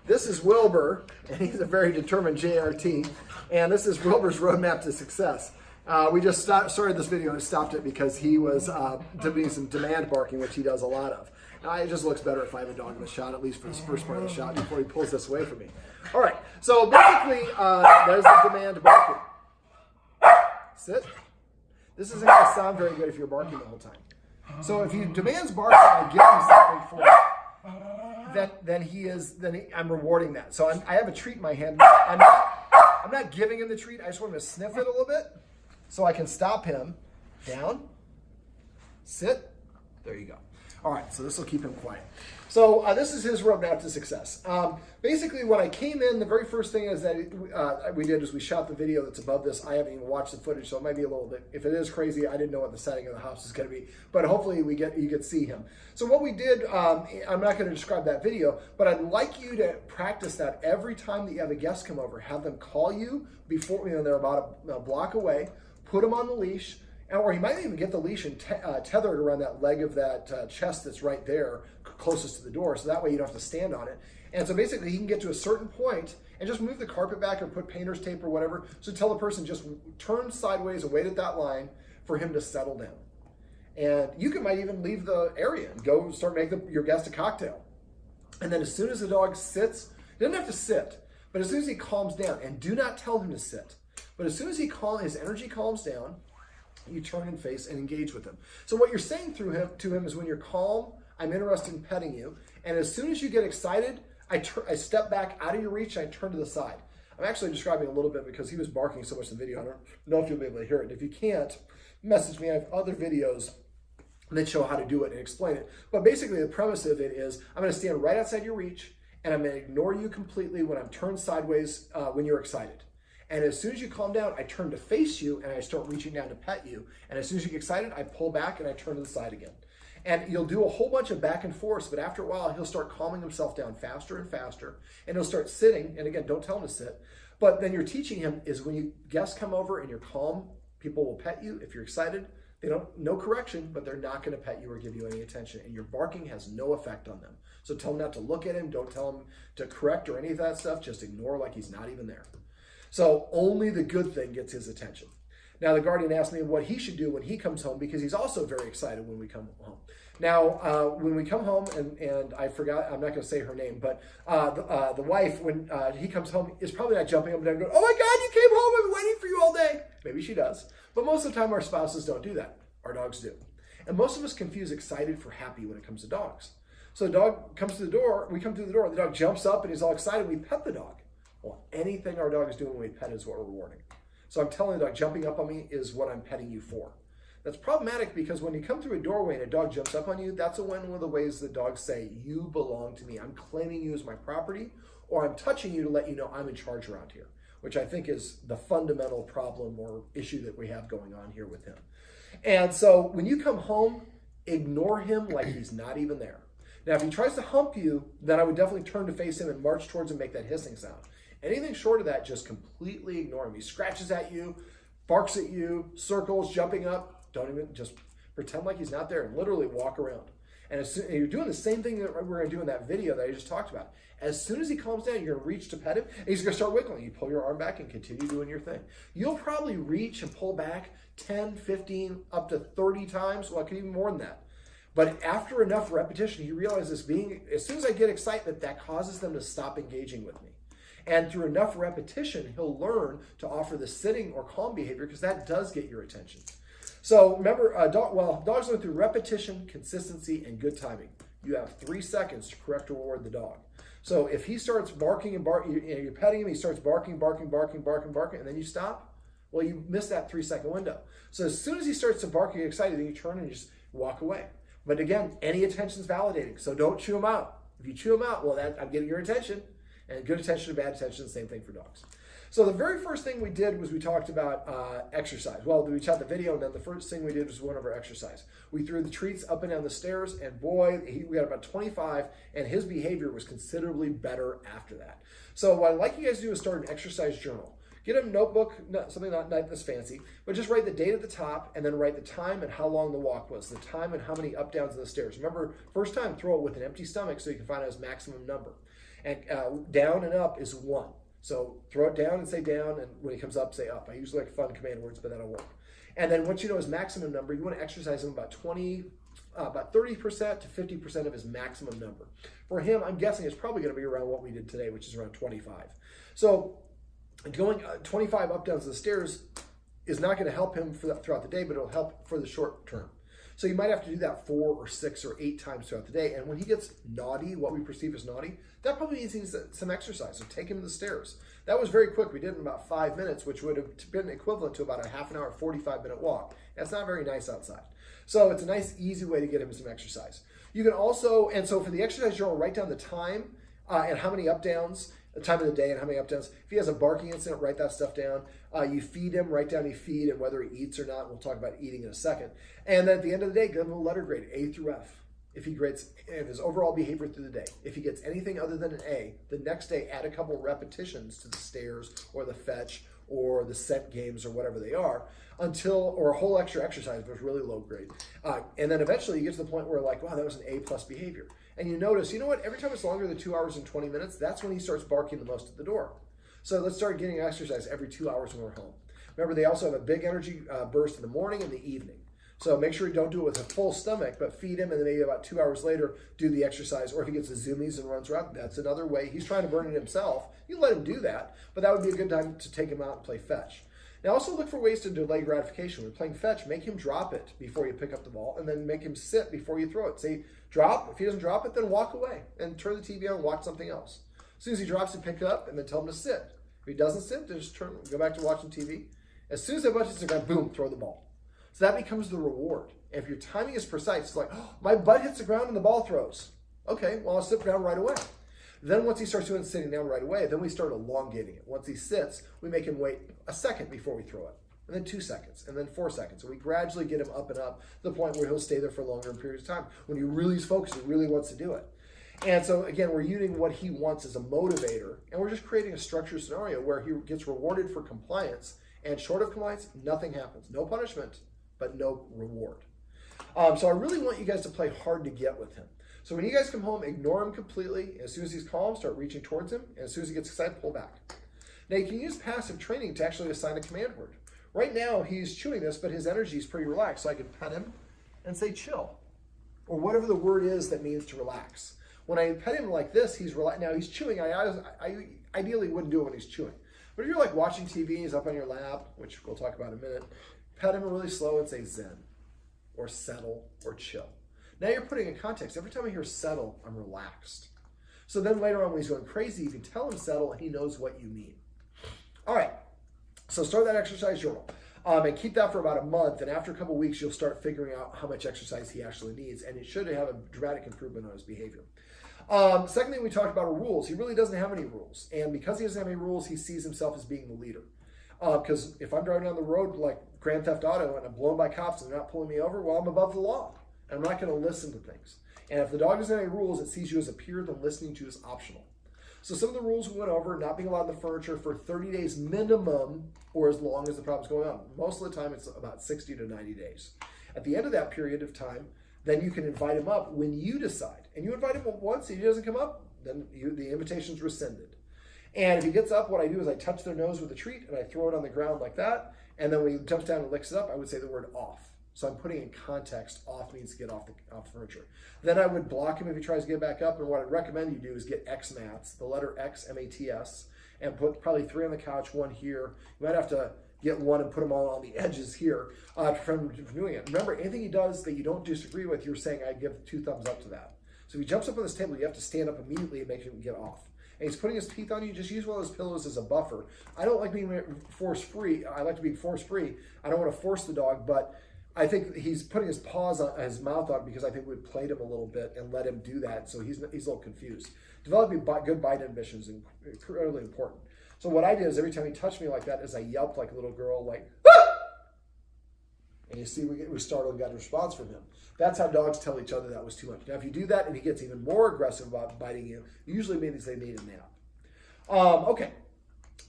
This is Wilbur, and he's a very determined JRT, and this is Wilbur's roadmap to success. We just started this video and stopped it because he was doing some demand barking, which he does a lot of. Now, it just looks better if I have a dog in the shot, at least for this first part of the shot, before he pulls this away from me. All right, so basically, there's the demand barking. Sit. This isn't going to sound very good if you're barking the whole time. So if he demands barking, I give him something for it. I'm rewarding that. So I have a treat in my hand. I'm not giving him the treat. I just want him to sniff it a little bit so I can stop him. Down, sit, there you go. All right, so this will keep him quiet. So this is his roadmap to success. Basically, when I came in, the very first thing is that we did is we shot the video that's above this. I haven't even watched the footage, so it might be a little bit, if it is crazy, I didn't know what the setting of the house is going to be, but hopefully you get to see him. So what we did, I'm not going to describe that video, but I'd like you to practice that every time that you have a guest come over. Have them call you before, they're about a block away, put them on the leash, or you might even get the leash and tethered around that leg of that chest that's right there, closest to the door, so that way you don't have to stand on it. And so basically he can get to a certain point and just move the carpet back or put painter's tape or whatever. So tell the person just turn sideways and wait at that line for him to settle down. And you might even leave the area and go start making your guest a cocktail. And then as soon as the dog sits, he doesn't have to sit, but as soon as he calms down, and do not tell him to sit, but as soon as his energy calms down, you turn and face and engage with him. So what you're saying to him is, when you're calm, I'm interested in petting you. And as soon as you get excited, I step back out of your reach and I turn to the side. I'm actually describing a little bit because he was barking so much in the video. I don't know if you'll be able to hear it. If you can't, message me. I have other videos that show how to do it and explain it. But basically the premise of it is, I'm going to stand right outside your reach and I'm going to ignore you completely when I'm turned sideways when you're excited. And as soon as you calm down, I turn to face you and I start reaching down to pet you. And as soon as you get excited, I pull back and I turn to the side again. And you'll do a whole bunch of back and forth, but after a while, he'll start calming himself down faster and faster. And he'll start sitting. And again, don't tell him to sit. But then you're teaching him is, when guests come over and you're calm, people will pet you. If you're excited, no correction, but they're not going to pet you or give you any attention. And your barking has no effect on them. So tell them not to look at him. Don't tell him to correct or any of that stuff. Just ignore like he's not even there. So only the good thing gets his attention. Now, the guardian asked me what he should do when he comes home, because he's also very excited when we come home. Now, when we come home, and I forgot, I'm not going to say her name, but the wife, when he comes home, is probably not jumping up and down going, "Oh my God, you came home, I've been waiting for you all day." Maybe she does. But most of the time, our spouses don't do that. Our dogs do. And most of us confuse excited for happy when it comes to dogs. So the dog comes to the door, we come through the door, the dog jumps up and he's all excited, we pet the dog. Well, anything our dog is doing when we pet is what we're rewarding. So I'm telling the dog, jumping up on me is what I'm petting you for. That's problematic because when you come through a doorway and a dog jumps up on you, that's one of the ways the dogs say, you belong to me. I'm claiming you as my property, or I'm touching you to let you know I'm in charge around here, which I think is the fundamental problem or issue that we have going on here with him. And so when you come home, ignore him like he's not even there. Now, if he tries to hump you, then I would definitely turn to face him and march towards him and make that hissing sound. Anything short of that, just completely ignore him. He scratches at you, barks at you, circles, jumping up. Don't even, just pretend like he's not there and literally walk around. And you're doing the same thing that we're going to do in that video that I just talked about. As soon as he calms down, you're going to reach to pet him, and he's going to start wiggling. You pull your arm back and continue doing your thing. You'll probably reach and pull back 10, 15, up to 30 times. Well, it could even more than that. But after enough repetition, he realizes as soon as I get excitement, that causes them to stop engaging with me. And through enough repetition, he'll learn to offer the sitting or calm behavior, because that does get your attention. So remember, dogs learn through repetition, consistency, and good timing. You have 3 seconds to correct or reward the dog. So if he starts barking and barking, you're petting him, he starts barking, and then you stop, well, you missed that 3-second window. So as soon as he starts to bark and get excited, then you turn and you just walk away. But again, any attention is validating, so don't chew him out. If you chew him out, well, I'm getting your attention. And good attention to bad attention, same thing for dogs. So the very first thing we did was we talked about exercise. Well, we shot the video, and then the first thing we did was one of our exercise. We threw the treats up and down the stairs, and boy, we got about 25, and his behavior was considerably better after that. So what I'd like you guys to do is start an exercise journal. Get a notebook, something not this fancy, but just write the date at the top and then write the time and how long the walk was, the time and how many up, downs of the stairs. Remember, first time, throw it with an empty stomach so you can find out his maximum number. And down and up is 1. So throw it down and say down, and when he comes up, say up. I usually like fun command words, but that'll work. And then once you know his maximum number, you want to exercise him about 30% to 50% of his maximum number. For him, I'm guessing it's probably going to be around what we did today, which is around 25. So going 25 up downs of the stairs is not going to help him throughout the day, but it'll help for the short term. So you might have to do that 4 or 6 or 8 times throughout the day. And when he gets naughty, what we perceive as naughty, that probably means he needs some exercise. So take him to the stairs. That was very quick. We did it in about 5 minutes, which would have been equivalent to about a half an hour, 45-minute walk. That's not very nice outside. So it's a nice, easy way to get him some exercise. You can also, and so for the exercise journal, write down the time and how many up downs, the time of the day and how many up downs. If he has a barking incident, write that stuff down. You feed him, write down you feed and whether he eats or not. We'll talk about eating in a second. And then at the end of the day, give him a letter grade, A through F. If his overall behavior through the day, if he gets anything other than an A, the next day add a couple repetitions to the stairs or the fetch or the scent games or whatever they are or a whole extra exercise if it was really low grade. And then eventually you get to the point where like, wow, that was an A+ behavior. And you notice, you know what, every time it's longer than 2 hours and 20 minutes, that's when he starts barking the most at the door. So let's start getting exercise every 2 hours when we're home. Remember, they also have a big energy burst in the morning and the evening. So make sure you don't do it with a full stomach, but feed him and then maybe about 2 hours later, do the exercise. Or if he gets the zoomies and runs around, that's another way. He's trying to burn it himself. You let him do that, but that would be a good time to take him out and play fetch. Now also look for ways to delay gratification. When you're playing fetch, make him drop it before you pick up the ball and then make him sit before you throw it. Say drop. If he doesn't drop it, then walk away and turn the TV on and watch something else. As soon as he drops it, pick it up and then tell him to sit. If he doesn't sit, then just go back to watching TV. As soon as that butt hits the ground, boom, throw the ball. So that becomes the reward. And if your timing is precise, it's like, oh, my butt hits the ground and the ball throws. Okay, well, I'll sit down right away. Then once he starts doing sitting down right away, then we start elongating it. Once he sits, we make him wait a second before we throw it, and then 2 seconds, and then 4 seconds. And we gradually get him up and up to the point where he'll stay there for longer periods of time. When he really is focused, he really wants to do it. And so again, we're using what he wants as a motivator, and we're just creating a structured scenario where he gets rewarded for compliance, and short of compliance, nothing happens. No punishment, but no reward. So I really want you guys to play hard to get with him. So when you guys come home, ignore him completely. As soon as he's calm, start reaching towards him. And as soon as he gets excited, pull back. Now you can use passive training to actually assign a command word. Right now, he's chewing this, but his energy is pretty relaxed. So I can pet him and say chill, or whatever the word is that means to relax. When I pet him like this, he's relaxed. Now he's chewing. I ideally wouldn't do it when he's chewing. But if you're like watching TV, he's up on your lap, which we'll talk about in a minute, pet him really slow and say zen, or settle, or chill. Now you're putting in context. Every time I hear settle, I'm relaxed. So then later on when he's going crazy, you can tell him settle and he knows what you mean. All right, so start that exercise journal. And keep that for about a month. And after a couple of weeks, you'll start figuring out how much exercise he actually needs. And it should have a dramatic improvement on his behavior. Second thing we talked about are rules. He really doesn't have any rules. And because he doesn't have any rules, he sees himself as being the leader. Because if I'm driving down the road like Grand Theft Auto and I'm blown by cops and they're not pulling me over, well, I'm above the law. And I'm not going to listen to things. And if the dog doesn't have any rules, it sees you as a peer, then listening to is optional. So some of the rules we went over: not being allowed in the furniture for 30 days minimum, or as long as the problem's going on. Most of the time, it's about 60 to 90 days. At the end of that period of time, then you can invite him up when you decide. And you invite him once, and he doesn't come up, then the invitation's rescinded. And if he gets up, what I do is I touch their nose with a treat, and I throw it on the ground like that. And then when he jumps down and licks it up, I would say the word off. So I'm putting in context, off means to get off the furniture. Then I would block him if he tries to get back up, and what I'd recommend you do is get X mats, the letter X, M-A-T-S, and put probably 3 on the couch, 1 here. You might have to get 1 and put them all on the edges here from doing it. Remember, anything he does that you don't disagree with, you're saying I give 2 thumbs up to that. So if he jumps up on this table, you have to stand up immediately and make him get off. And he's putting his teeth on you, just use one of those pillows as a buffer. I don't like being force-free. I like to be force-free. I don't want to force the dog, but I think he's putting his paws on his mouth on because I think we played him a little bit and let him do that, so he's a little confused. Developing good bite inhibition is incredibly important. So what I did is every time he touched me like that, is I yelped like a little girl, like, ah! And you see we startled and got a response from him. That's how dogs tell each other that was too much. Now, if you do that and he gets even more aggressive about biting you, it usually means they need a nap. Okay.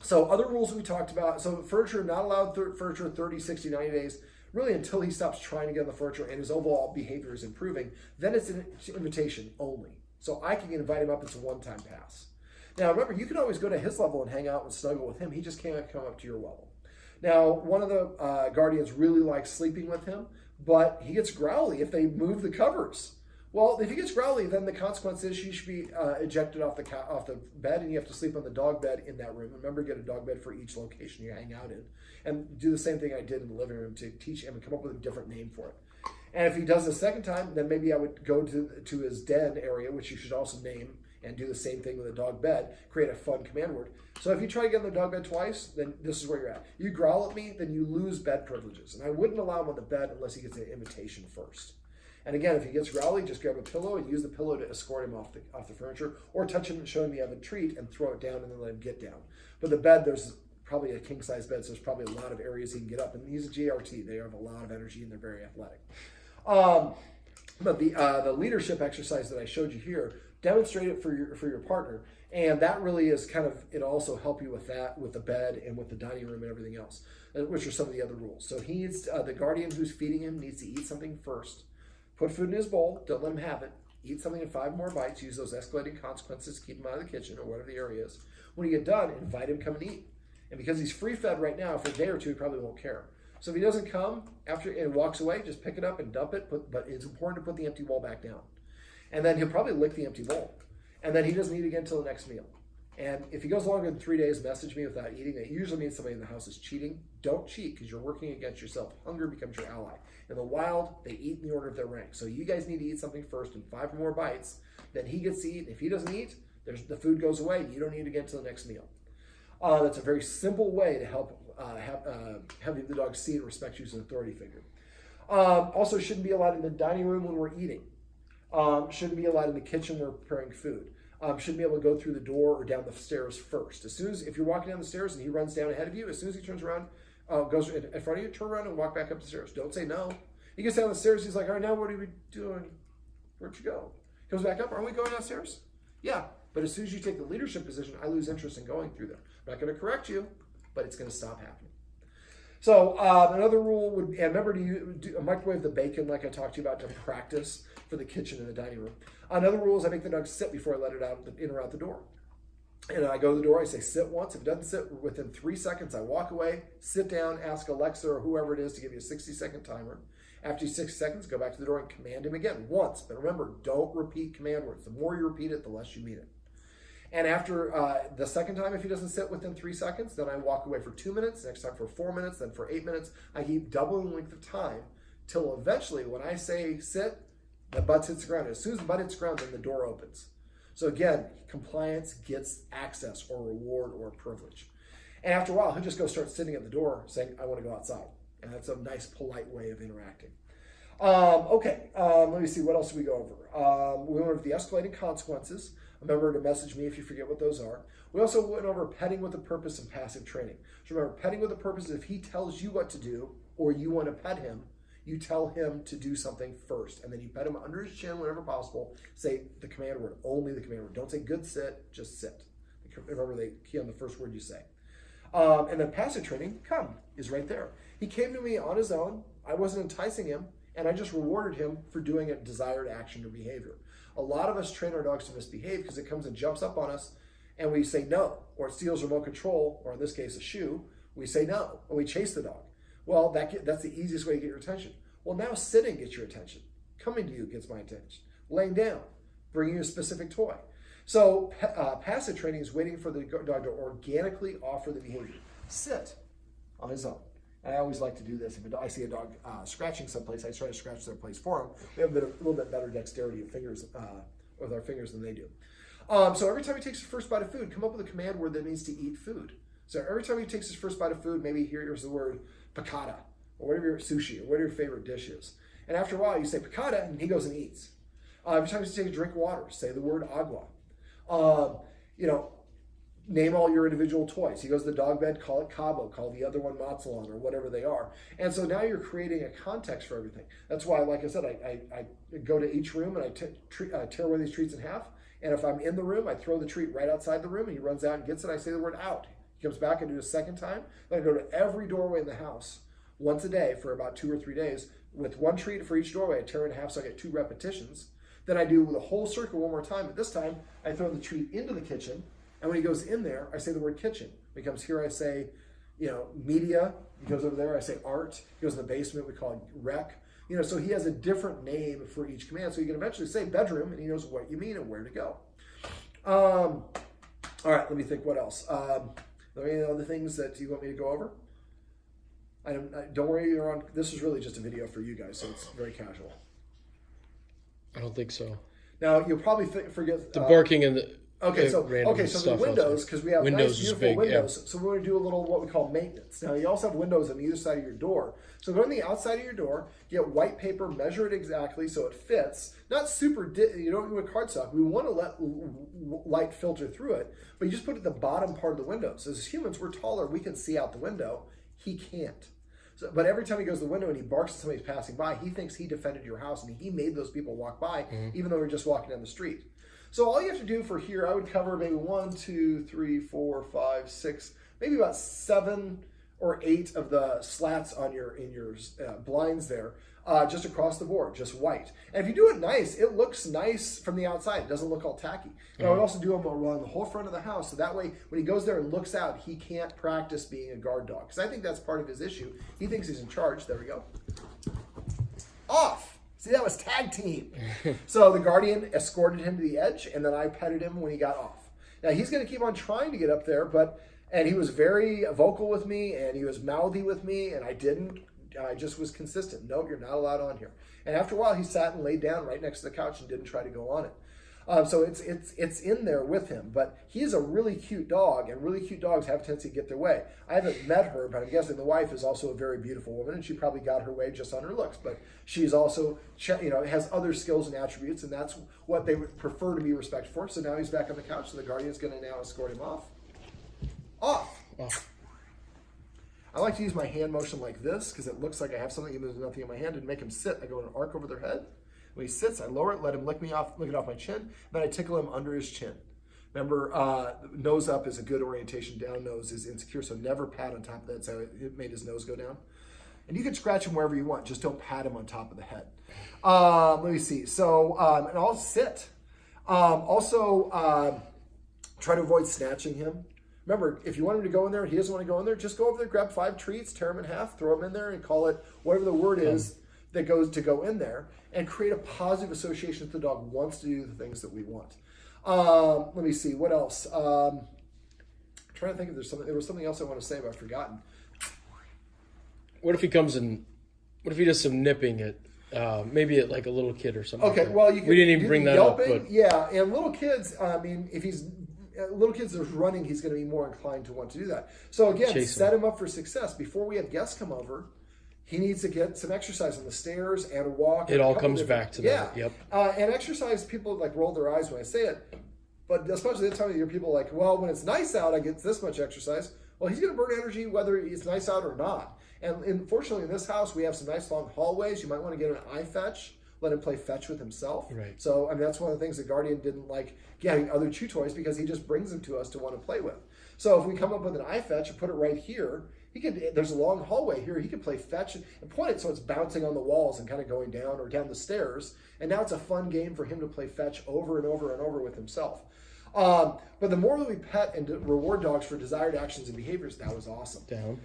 So other rules we talked about. So furniture, not allowed furniture 30, 60, 90 days, really until he stops trying to get on the furniture and his overall behavior is improving. Then it's an invitation only. So I can invite him up. It's a one-time pass. Now remember, you can always go to his level and hang out and snuggle with him. He just can't come up to your level. Now, one of the guardians really likes sleeping with him, but he gets growly if they move the covers. Well, if he gets growly, then the consequence is she should be ejected off the bed, and you have to sleep on the dog bed in that room. Remember, get a dog bed for each location you hang out in. And do the same thing I did in the living room to teach him and come up with a different name for it. And if he does it a second time, then maybe I would go to his den area, which you should also name, and do the same thing with a dog bed, create a fun command word. So if you try to get on the dog bed twice, then this is where you're at. You growl at me, then you lose bed privileges. And I wouldn't allow him on the bed unless he gets an invitation first. And again, if he gets growly, just grab a pillow and use the pillow to escort him off the furniture, or touch him and show him you have a treat and throw it down and then let him get down. But the bed, there's probably a king-size bed, so there's probably a lot of areas he can get up. And he's a JRT. They have a lot of energy and they're very athletic. But the leadership exercise that I showed you here, demonstrate it for your partner. And that really is kind of, it'll also help you with that, with the bed and with the dining room and everything else, which are some of the other rules. So he needs, the guardian who's feeding him needs to eat something first. Put food in his bowl, don't let him have it. Eat something in 5 more bites, use those escalating consequences, keep him out of the kitchen or whatever the area is. When you get done, invite him to come and eat. And because he's free-fed right now, for a day or two, he probably won't care. So if he doesn't come after and walks away, just pick it up and dump it, but it's important to put the empty bowl back down. And then he'll probably lick the empty bowl. And then he doesn't eat again until the next meal. And if he goes longer than 3 days, message me without eating. That usually means somebody in the house is cheating. Don't cheat because you're working against yourself. Hunger becomes your ally. In the wild, they eat in the order of their rank. So you guys need to eat something first in 5 more bites. Then he gets to eat. If he doesn't eat, the food goes away. You don't eat again until the next meal. That's a very simple way to help have the dog see and respect you as an authority figure. Also, shouldn't be allowed in the dining room when we're eating. Shouldn't be allowed in the kitchen when we're preparing food. Shouldn't be able to go through the door or down the stairs first. If you're walking down the stairs and he runs down ahead of you, as soon as he turns around, goes in front of you, turn around and walk back up the stairs. Don't say no. He gets down the stairs, he's like, all right, now what are we doing? Where'd you go? Comes back up, aren't we going downstairs? Yeah, but as soon as you take the leadership position, I lose interest in going through there. I'm not going to correct you, but it's going to stop happening. So another rule would be, and remember to microwave the bacon like I talked to you about to practice for the kitchen and the dining room. Another rule is I make the dog sit before I let it out in or out the door. And I go to the door, I say sit once. If it doesn't sit within 3 seconds, I walk away, sit down, ask Alexa or whoever it is to give you a 60-second timer. After 60 seconds, go back to the door and command him again once. But remember, don't repeat command words. The more you repeat it, the less you mean it. And after the second time, if he doesn't sit within 3 seconds, then I walk away for 2 minutes, next time for 4 minutes, then for 8 minutes. I keep doubling the length of time till eventually when I say sit, the butt hits the ground. As soon as the butt hits the ground, then the door opens. So again, compliance gets access or reward or privilege. And after a while, he'll just go start sitting at the door saying, I want to go outside. And that's a nice, polite way of interacting. Let me see, what else did we go over? We went over the escalating consequences. Remember to message me if you forget what those are. We also went over petting with a purpose and passive training. So remember, petting with a purpose is if he tells you what to do or you want to pet him, you tell him to do something first. And then you pet him under his chin whenever possible. Say the command word, only the command word. Don't say good sit, just sit. Remember, they key on the first word you say. And then passive training, come, is right there. He came to me on his own. I wasn't enticing him. And I just rewarded him for doing a desired action or behavior. A lot of us train our dogs to misbehave because it comes and jumps up on us and we say no, or it steals remote control, or in this case, a shoe. We say no, and we chase the dog. Well, that's the easiest way to get your attention. Well, now sitting gets your attention. Coming to you gets my attention. Laying down, bringing you a specific toy. So passive training is waiting for the dog to organically offer the behavior. Sit on his own. And I always like to do this. If I see a dog scratching someplace, I try to scratch their place for him. We have a little bit better dexterity of fingers with our fingers than they do. So every time he takes his first bite of food, come up with a command word that means to eat food. So every time he takes his first bite of food, maybe here's the word piccata, or whatever your sushi, or whatever your favorite dish is. And after a while, you say piccata, and he goes and eats. Every time you take a drink of water, say the word agua. Name all your individual toys. He goes to the dog bed, call it Cabo, call the other one Matzalan, or whatever they are. And so now you're creating a context for everything. That's why, like I said, I go to each room and I tear one of these treats in half. And if I'm in the room, I throw the treat right outside the room and he runs out and gets it. I say the word out. He comes back and do it a second time. Then I go to every doorway in the house once a day for about 2 or 3 days with one treat for each doorway. I tear it in half so I get 2 repetitions. Then I do the whole circle one more time. But this time, I throw the treat into the kitchen. And when he goes in there, I say the word kitchen. When he comes here, I say, media. He goes over there, I say art. He goes in the basement, we call it rec. So he has a different name for each command. So you can eventually say bedroom, and he knows what you mean and where to go. All right, let me think what else. Are there any other things that you want me to go over? Don't worry, this is really just a video for you guys, so it's very casual. I don't think so. Now, you'll probably forget... the barking and the... Okay, so the windows, because we have nice, beautiful windows, yeah. So we're going to do a little what we call maintenance. Now, you also have windows on either side of your door. So go on the outside of your door, get white paper, measure it exactly so it fits. Not super, you don't do a cardstock. We want to let light filter through it, but you just put it at the bottom part of the window. So as humans, we're taller, we can see out the window. He can't. So, but every time he goes to the window and he barks at somebody who's passing by, he thinks he defended your house and he made those people walk by, even though we're just walking down the street. So all you have to do for here, I would cover maybe 1, 2, 3, 4, 5, 6, maybe about 7 or 8 of the slats on your blinds there, just across the board, just white. And if you do it nice, it looks nice from the outside. It doesn't look all tacky. And I would also do them around the whole front of the house, so that way when he goes there and looks out, he can't practice being a guard dog. Because I think that's part of his issue. He thinks he's in charge. There we go. Off. See, that was tag team. So the guardian escorted him to the edge, and then I petted him when he got off. Now, he's going to keep on trying to get up there, and he was very vocal with me, and he was mouthy with me, and I just was consistent. No, you're not allowed on here. And after a while, he sat and laid down right next to the couch and didn't try to go on it. So it's in there with him, but he is a really cute dog, and really cute dogs have a tendency to get their way. I haven't met her, but I'm guessing the wife is also a very beautiful woman, and she probably got her way just on her looks. But she's also, has other skills and attributes, and that's what they would prefer to be respected for. So now he's back on the couch, so the guardian's going to now escort him off. Off. I like to use my hand motion like this because it looks like I have something, even though there's nothing in my hand, and make him sit. I go in an arc over their head. When he sits, I lower it, let him lick it off my chin, then I tickle him under his chin. Remember, nose up is a good orientation, down nose is insecure, so never pat on top of that. So it made his nose go down. And you can scratch him wherever you want, just don't pat him on top of the head. Let me see. So, and I'll sit. Also, try to avoid snatching him. Remember, if you want him to go in there and he doesn't want to go in there, just go over there, grab 5 treats, tear them in half, throw them in there, and call it whatever the word is that goes to go in there, and create a positive association that the dog wants to do the things that we want. Let me see, what else? I'm trying to think if there was something else I want to say, but I've forgotten. What if he does some nipping at, maybe at like a little kid or something? Okay, well, we didn't even bring that up. But yeah, and little kids, if he's little kids that are running, he's going to be more inclined to want to do that. So again, set him up for success. Before we have guests come over, he needs to get some exercise on the stairs and a walk. It all comes back to that. Yep. And exercise, people roll their eyes when I say it, but especially the time of year, people are like, well, when it's nice out, I get this much exercise. Well, he's going to burn energy whether it's nice out or not. And unfortunately, in this house, we have some nice long hallways. You might want to get an eye fetch. Let him play fetch with himself. Right. So, that's one of the things the guardian didn't like getting other chew toys because he just brings them to us to want to play with. So if we come up with an eye fetch and put it right here, there's a long hallway here. He can play fetch and point it so it's bouncing on the walls and kind of going down or down the stairs. And now it's a fun game for him to play fetch over and over and over with himself. But the more that we pet and reward dogs for desired actions and behaviors, that was awesome. Down.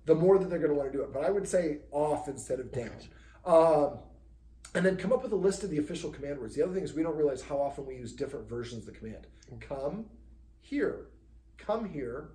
The more that they're going to want to do it. But I would say off instead of down. And then come up with a list of the official command words. The other thing is we don't realize how often we use different versions of the command. Come here, come here,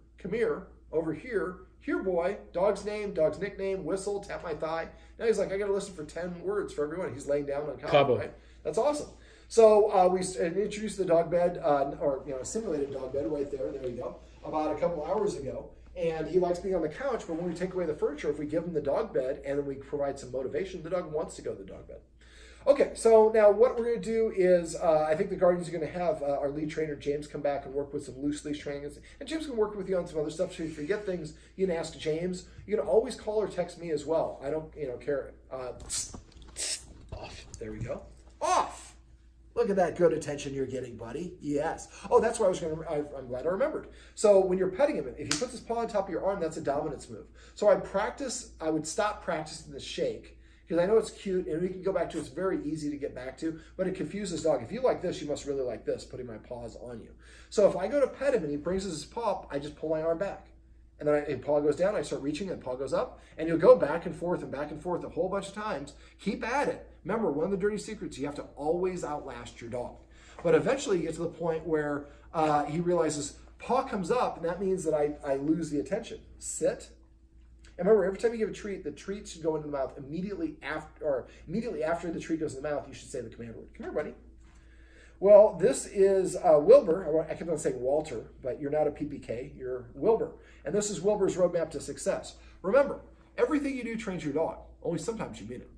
over here, here boy, dog's name, dog's nickname, whistle, tap my thigh. Now he's like, I got to listen for 10 words for everyone. He's laying down on Cabo, right? That's awesome. So we introduced the dog bed, or simulated dog bed right there. There you go. About a couple hours ago. And he likes being on the couch, but when we take away the furniture, if we give him the dog bed and then we provide some motivation, the dog wants to go to the dog bed. Okay, so now what we're going to do is I think the guardians are going to have our lead trainer, James, come back and work with some loose leash training. And James can work with you on some other stuff. So if you forget things, you can ask James. You can always call or text me as well. I don't care. Off. There we go. Off. Look at that good attention you're getting, buddy. Yes. Oh, that's what I was going to, I'm glad I remembered. So when you're petting him, if he puts his paw on top of your arm, that's a dominance move. So I would stop practicing the shake because I know it's cute and we can go back to it's very easy to get back to, but it confuses dog. If you like this, you must really like this, putting my paws on you. So if I go to pet him and he brings his paw, I just pull my arm back. And then his paw goes down, I start reaching, and paw goes up. And you'll go back and forth a whole bunch of times. Keep at it. Remember, one of the dirty secrets, you have to always outlast your dog. But eventually you get to the point where he realizes paw comes up, and that means that I lose the attention. Sit. And remember, every time you give a treat, the treat should go into the mouth immediately after the treat goes in the mouth, you should say the command word. Come here, buddy. Well, this is Wilbur. I kept on saying Walter, but you're not a PPK, you're Wilbur. And this is Wilbur's roadmap to success. Remember, everything you do trains your dog, only sometimes you mean it.